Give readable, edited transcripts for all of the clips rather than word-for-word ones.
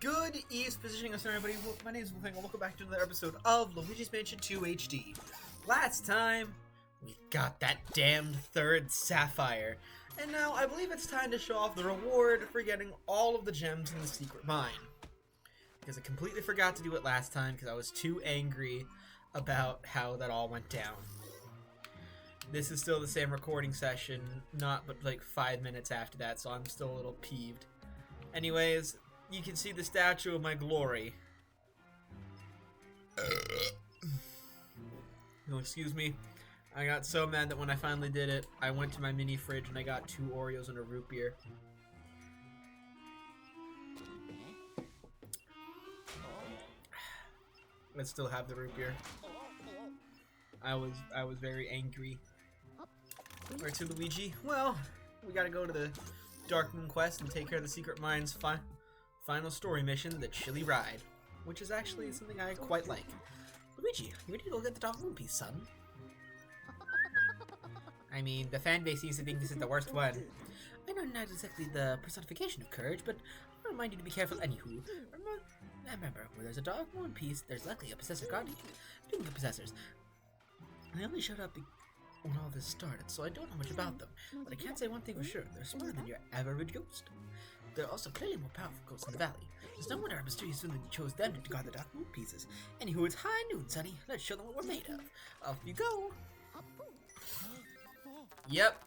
Good East positioning us, everybody. My name is Wolfgang. Welcome back to another episode of Luigi's Mansion 2 HD. Last time, we got that damned third sapphire. And now, I believe it's time to show off the reward for getting all of the gems in the secret mine. Because I completely forgot to do it last time because I was too angry about how that all went down. This is still the same recording session, not but like 5 minutes after that, so I'm still a little peeved. Anyways, you can see the statue of my glory. No, excuse me. I got so mad that when I finally did it, I went to my mini fridge and I got 2 Oreos and a root beer. I still have the root beer. I was very angry. Where to, Luigi? Well, we gotta go to the Dark Moon Quest and take care of the Secret Mine's final story mission, the Chilly Ride, which is actually something I quite like. Luigi, you ready to go get the Dark Moon piece, son? I mean, the fan base seems to think this is the worst one. I know not exactly the personification of courage, but I'll remind you to be careful anywho. Remember, where there's a Dark Moon piece, there's likely a possessor guardian. Speaking of possessors, they only showed up when all this started, so I don't know much about them. But I can say one thing for sure, they're smarter than your average ghost. There are also clearly more powerful ghosts in the valley. There's no wonder our mysterious villain chose them to guard the Dark Moon pieces. Anywho, it's high noon, sonny. Let's show them what we're made of. Off you go. Yep.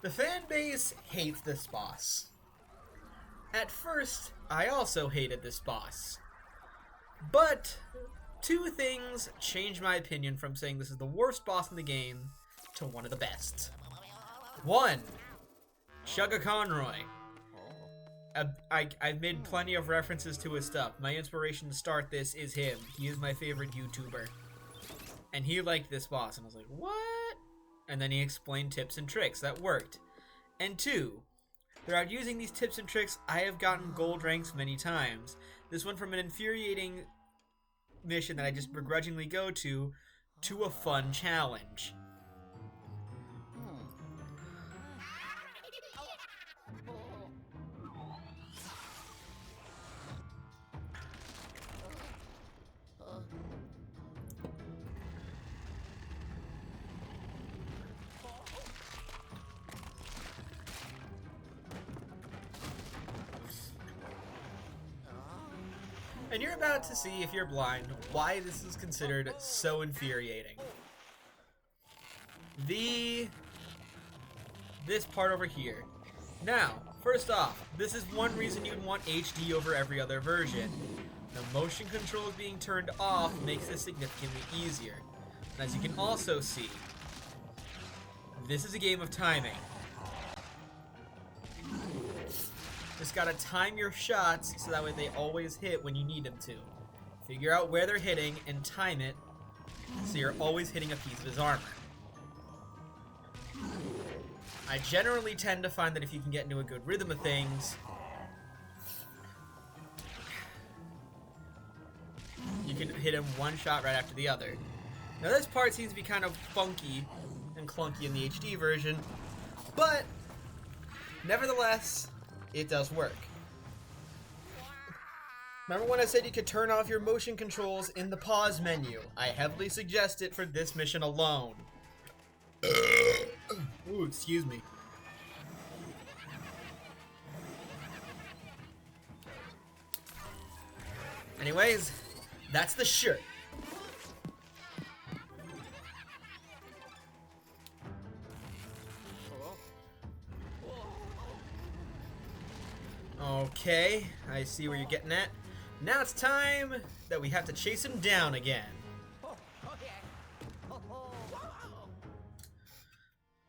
The fan base hates this boss. At first, I also hated this boss. But 2 things changed my opinion from saying this is the worst boss in the game to one of the best. 1. Chugga Conroy. I've made plenty of references to his stuff. My inspiration to start this is him. He is my favorite YouTuber. And he liked this boss, and I was like, what? And then he explained tips and tricks. That worked. And 2, throughout using these tips and tricks, I have gotten gold ranks many times. This went from an infuriating mission that I just begrudgingly go to a fun challenge. And you're about to see, if you're blind, why this is considered so infuriating. This part over here. Now, first off, this is one reason you'd want HD over every other version. The motion controls being turned off makes this significantly easier. And as you can also see, this is a game of timing. Just gotta time your shots so that way they always hit when you need them to. Figure out where they're hitting and time it so you're always hitting a piece of his armor. I generally tend to find that if you can get into a good rhythm of things, you can hit him one shot right after the other. Now this part seems to be kind of funky and clunky in the HD version, but nevertheless, it does work. Remember when I said you could turn off your motion controls in the pause menu? I heavily suggest it for this mission alone. Ooh, excuse me. Anyways, that's the shirt. Okay, I see where you're getting at. Now it's time that we have to chase him down again.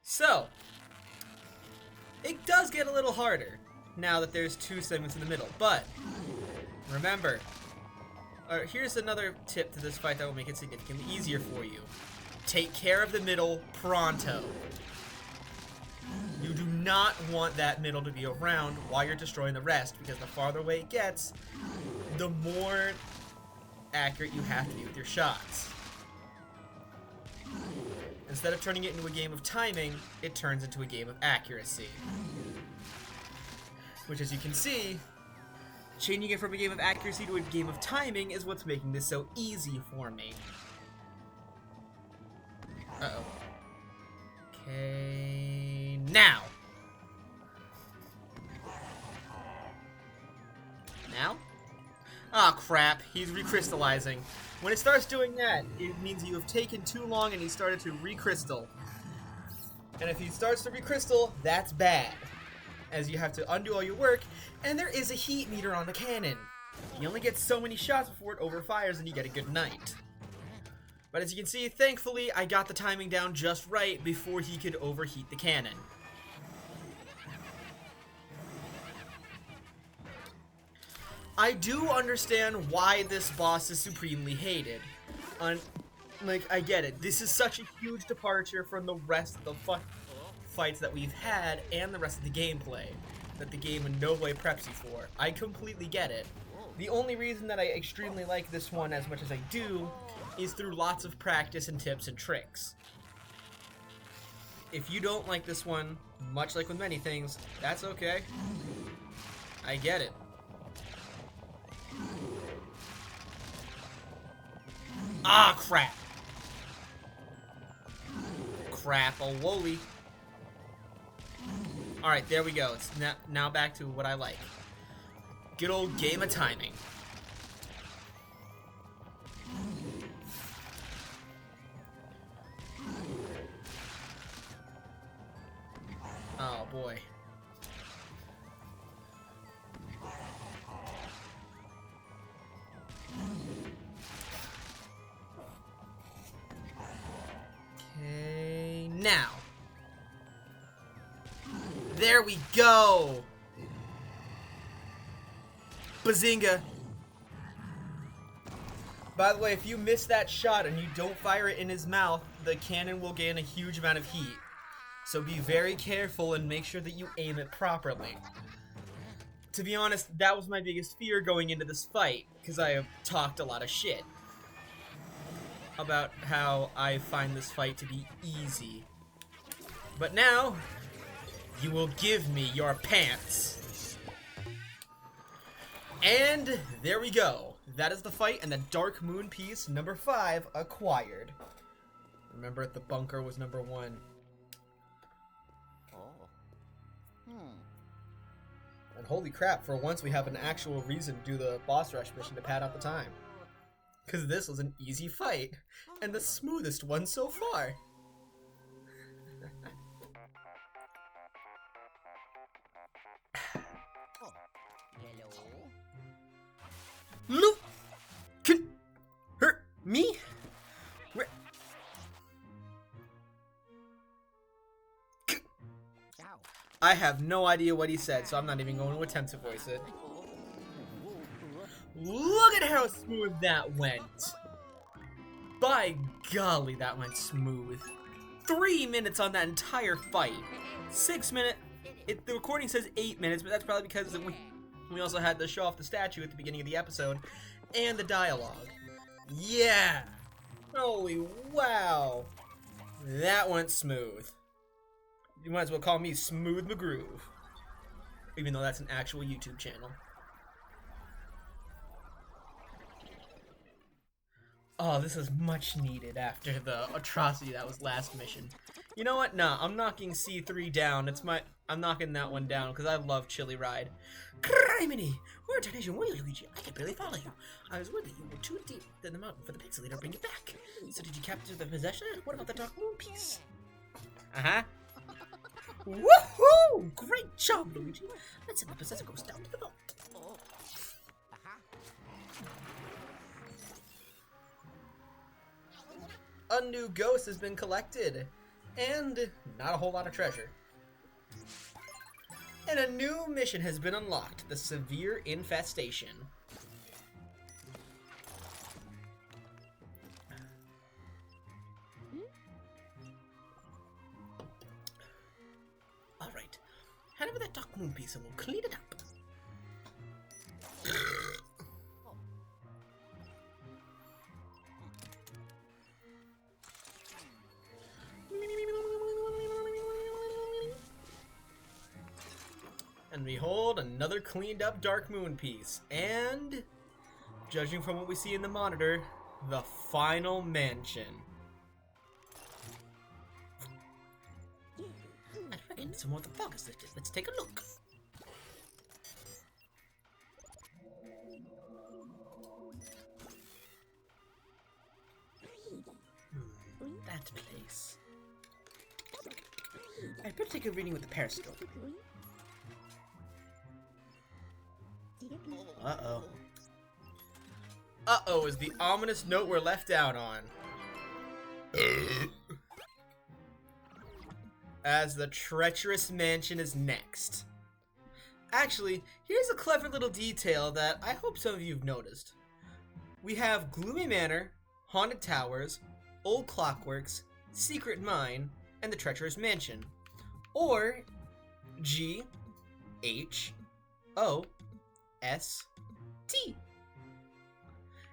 So, it does get a little harder now that there's 2 segments in the middle, but remember, here's another tip to this fight that will make it significantly easier for you. Take care of the middle pronto. You do not want that middle to be around while you're destroying the rest, because the farther away it gets, the more accurate you have to be with your shots. Instead of turning it into a game of timing, it turns into a game of accuracy. Which, as you can see, Changing it from a game of accuracy to a game of timing is what's making this so easy for me. Uh-oh. Okay, now! Now? Ah, crap. He's recrystallizing. When it starts doing that, it means you have taken too long and he started to recrystal. And if he starts to recrystal, that's bad, as you have to undo all your work, and there is a heat meter on the cannon. You only get so many shots before it overfires and you get a good night. But as you can see, thankfully, I got the timing down just right before he could overheat the cannon. I do understand why this boss is supremely hated. I get it. This is such a huge departure from the rest of the fights that we've had and the rest of the gameplay that the game in no way preps you for. I completely get it. The only reason that I extremely like this one as much as I do is through lots of practice and tips and tricks. If you don't like this one, much like with many things, that's okay. I get it. Ah, crap. Crap-a-loli. Alright, there we go. It's now back to what I like. Good old game of timing. Oh, boy. Okay, now. There we go! Bazinga! By the way, if you miss that shot and you don't fire it in his mouth, the cannon will gain a huge amount of heat. So be very careful and make sure that you aim it properly. To be honest, that was my biggest fear going into this fight, because I have talked a lot of shit about how I find this fight to be easy. But now, you will give me your pants. And there we go. That is the fight, and the Dark Moon piece number 5 acquired. Remember, the bunker was number 1. And holy crap, for once we have an actual reason to do the boss rush mission to pad out the time. Because this was an easy fight, and the smoothest one so far. Look! Can hurt me? Where? I have no idea what he said, so I'm not even going to attempt to voice it. Look at how smooth that went! By golly, that went smooth. 3 minutes on that entire fight. 6 minutes. The recording says 8 minutes, but that's probably because we also had to show off the statue at the beginning of the episode and the dialogue. Yeah! Holy wow! That went smooth. You might as well call me Smooth McGroove, even though that's an actual YouTube channel. Oh, this is much needed after the atrocity that was last mission. You know what? Nah, I'm knocking C3 down. I'm knocking that one down because I love Chili Ride. Criminy! Where to nation were you, Luigi? I can barely follow you. I was worried that you were too deep in the mountain for the pixelator to bring you back. So did you capture the possession? What about the Dark Moon piece? Uh-huh. Woohoo! Great job, Luigi. Let's send the possessor ghost down to the vault. A new ghost has been collected, and not a whole lot of treasure. And a new mission has been unlocked, the Severe Infestation. Alright, hand over that Dark Moon piece and we'll clean it up. And behold, another cleaned up Dark Moon piece. And, judging from what we see in the monitor, the final mansion. I reckon some more of the fog is lifted. Let's take a look. That place. I better take a reading with the periscope. Uh-oh. Uh-oh is the ominous note we're left out on. As the treacherous mansion is next. Actually, here's a clever little detail that I hope some of you have noticed. We have Gloomy Manor, Haunted Towers, Old Clockworks, Secret Mine, and the Treacherous Mansion. Or G-H-O-S-T.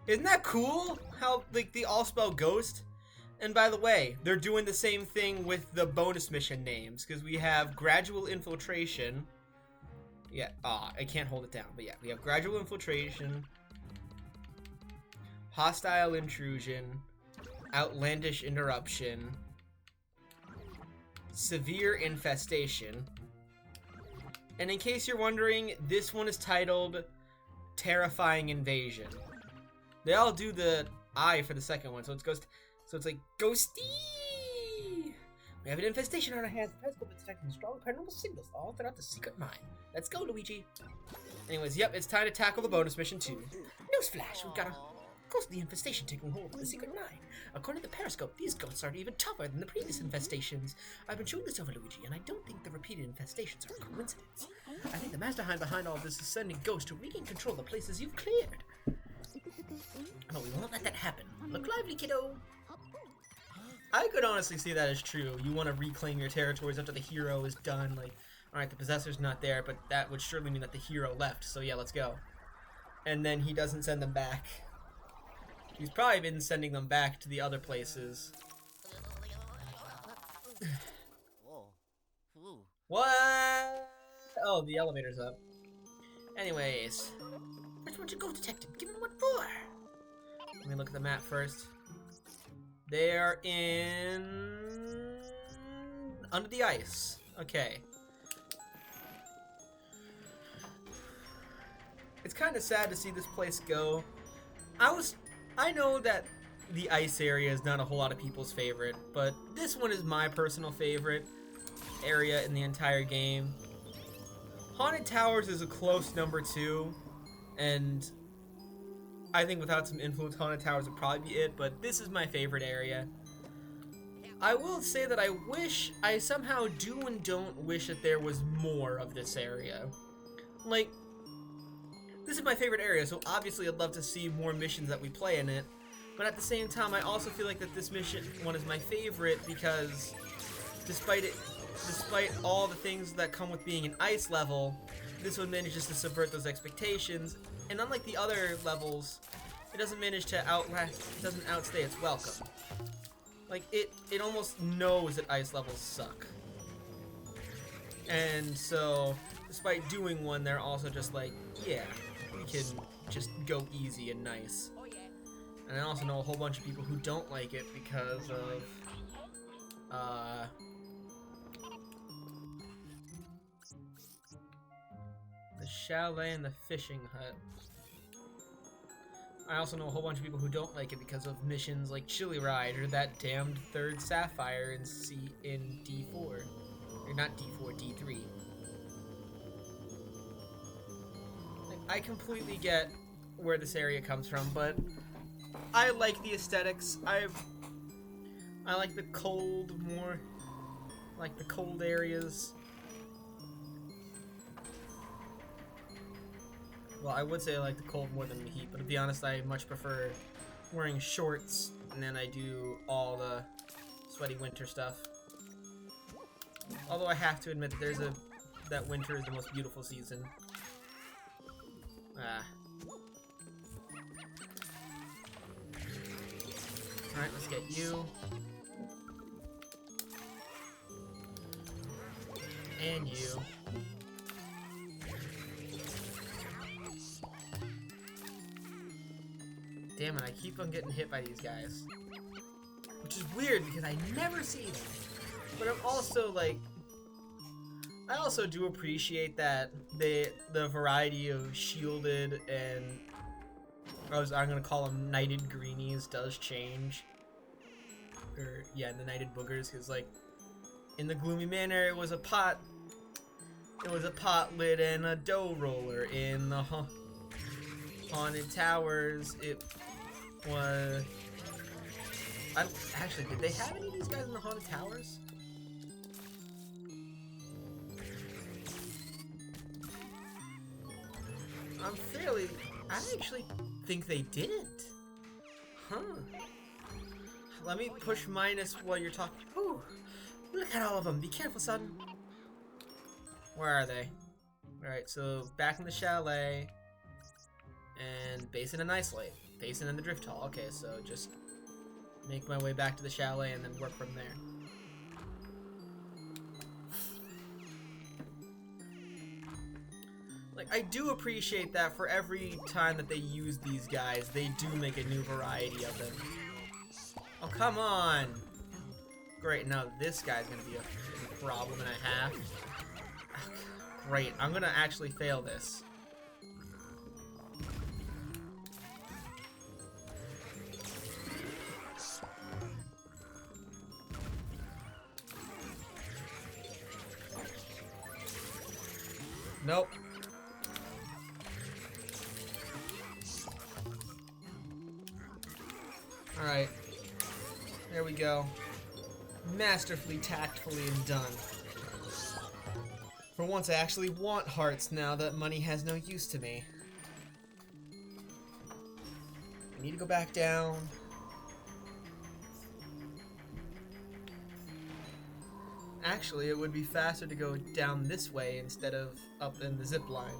Isn't that cool? How, like, they all spell ghost? And by the way, they're doing the same thing with the bonus mission names, because we have Gradual Infiltration. Yeah, I can't hold it down, but yeah, we have Gradual Infiltration, Hostile Intrusion, Outlandish Interruption, Severe Infestation, and in case you're wondering, this one is titled Terrifying Invasion. They all do the I for the second one, so it's ghost. So it's like ghosty. We have an infestation on our hands. The periscope is detecting strong paranormal signals all throughout the secret mine. Let's go, Luigi. Anyways, yep, it's time to tackle the bonus mission too. Newsflash, we've got a ghostly infestation taking hold of the secret mine. According to the periscope, these ghosts are even tougher than the previous infestations. I've been chewing this over, Luigi, and I don't think the repeated infestations are a coincidence. I think the mastermind behind all this is sending ghosts to regain control of the places you've cleared. But we won't let that happen. Look lively, kiddo. I could honestly see that as true. You want to reclaim your territories after the hero is done. Like, alright, the possessor's not there, but that would surely mean that the hero left. So yeah, let's go. And then he doesn't send them back. He's probably been sending them back to the other places. What? Oh, the elevator's up. Anyways. Where's one to go, detective? Give him what for? Let me look at the map first. They're in... under the ice. Okay. It's kind of sad to see this place go. I know that the ice area is not a whole lot of people's favorite, but this one is my personal favorite area in the entire game. Haunted Towers is a close number 2, and I think without some influence, Haunted Towers would probably be it, but this is my favorite area. I will say that I somehow do and don't wish that there was more of this area. Like, this is my favorite area, so obviously I'd love to see more missions that we play in it, but at the same time, I also feel like that this mission one is my favorite because despite all the things that come with being an ice level, this one manages to subvert those expectations. And unlike the other levels, it doesn't manage to doesn't outstay its welcome. Like, it almost knows that ice levels suck. And so, despite doing one, they're also just like, yeah, we can just go easy and nice. And I also know a whole bunch of people who don't like it because of, the chalet and the fishing hut. I also know a whole bunch of people who don't like it because of missions like Chili Ride or that damned third Sapphire in D4. Or not D4, D3. Like, I completely get where this area comes from, but I like the aesthetics. I like the cold more. I like the cold areas. Well, I would say I like the cold more than the heat, but to be honest, I much prefer wearing shorts and then I do all the sweaty winter stuff. Although I have to admit that that winter is the most beautiful season. Alright, let's get you. And you. Damn it, I keep on getting hit by these guys. Which is weird because I never see them. But I'm also like... I also do appreciate that the variety of shielded and... I'm gonna call them knighted greenies does change. Or, yeah, the knighted boogers, because like... In the Gloomy Manor, it was a pot... It was a pot lid and a dough roller. In the Haunted Towers, it was... Actually, did they have any of these guys in the Haunted Towers? I actually think they didn't. Huh. Let me push minus while you're talking. Ooh, look at all of them. Be careful, son. Where are they? Alright, so back in the chalet. And Basin and Isolate. Basin and the Drift Hall. Okay, so just make my way back to the chalet and then work from there. Like, I do appreciate that for every time that they use these guys, they do make a new variety of them. Oh, come on! Great, now this guy's gonna be a problem and a half. Great, I'm gonna actually fail this. Nope. Alright. There we go. Masterfully, tactfully, and done. For once, I actually want hearts now that money has no use to me. I need to go back down. Actually, it would be faster to go down this way instead of up in the zip line.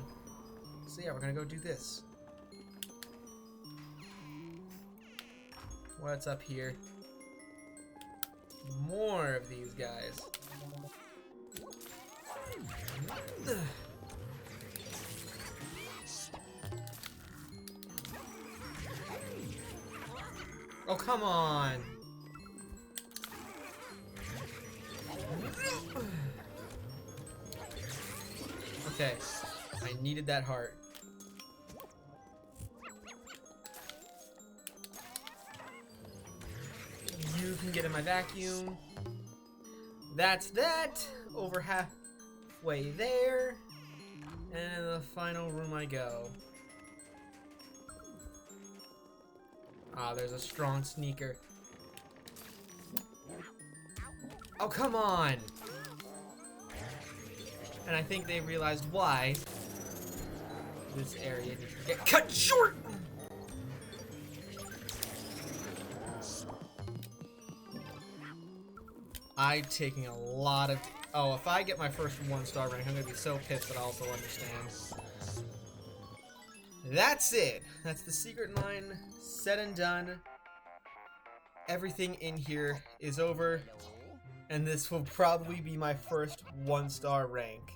So yeah, we're gonna go do this. What's up here? More of these guys. Oh, come on! Okay, I needed that heart. You can get in my vacuum. That's that! Over halfway there. And in the final room I go. Ah, there's a strong sneaker. Oh, come on! And I think they realized why this area needs to get cut short! I'm taking a lot of... Oh, if I get my first 1-star rank, I'm gonna be so pissed that I also understand. That's it! That's the secret mine said and done. Everything in here is over. And this will probably be my first 1-star rank.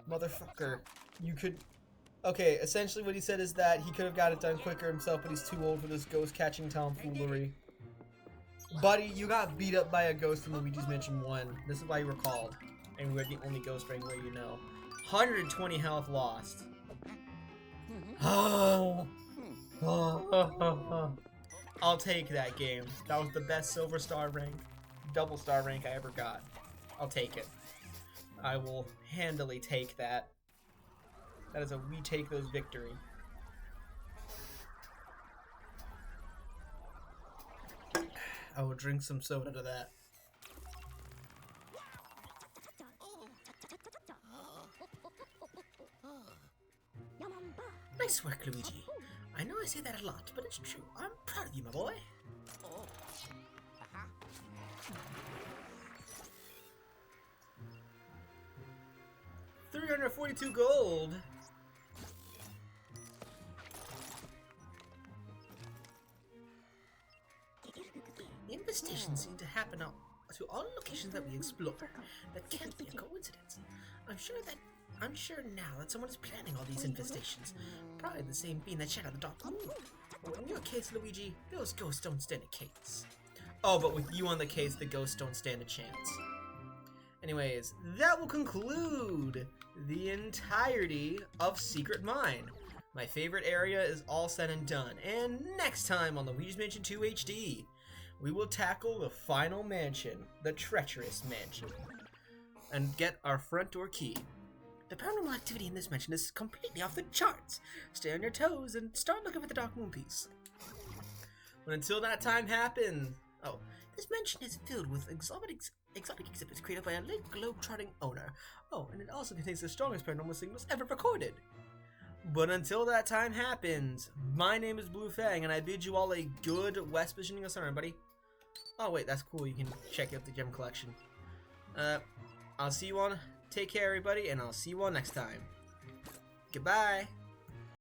Motherfucker. You could... Okay, essentially what he said is that he could have got it done quicker himself, but he's too old for this ghost-catching tomfoolery. Buddy, you got beat up by a ghost in Luigi's Mansion 1. This is why you were called. And we're the only ghost wrangler you know. 120 health lost. I'll take that game. That was the best silver star rank, double star rank I ever got. I'll take it. I will handily take that. That is a we take those victory. I will drink some soda to that. Nice work, Luigi. I know I say that a lot, but it's true. I'm proud of you, my boy. 342 gold. Infestations seem to happen to all locations that we explore. That can't be a coincidence. I'm sure now that someone is planning all these infestations. Probably the same being that shat out the dark moon. When you're a case, Luigi, those ghosts don't stand a case. Oh, but with you on the case, the ghosts don't stand a chance. Anyways, that will conclude the entirety of Secret Mine. My favorite area is all said and done, and next time on Luigi's Mansion 2 HD, we will tackle the final mansion, the Treacherous Mansion, and get our front door key. The paranormal activity in this mansion is completely off the charts. Stay on your toes and start looking for the Dark Moon piece. But until that time happens, oh, this mansion is filled with exotic exhibits created by a late globe-trotting owner. Oh, and it also contains the strongest paranormal signals ever recorded. But until that time happens, my name is Blue Fang, and I bid you all a good West Visioning of Summer, everybody. Oh wait, that's cool. You can check out the gem collection. I'll see you on. Take care, everybody, and I'll see you all next time. Goodbye.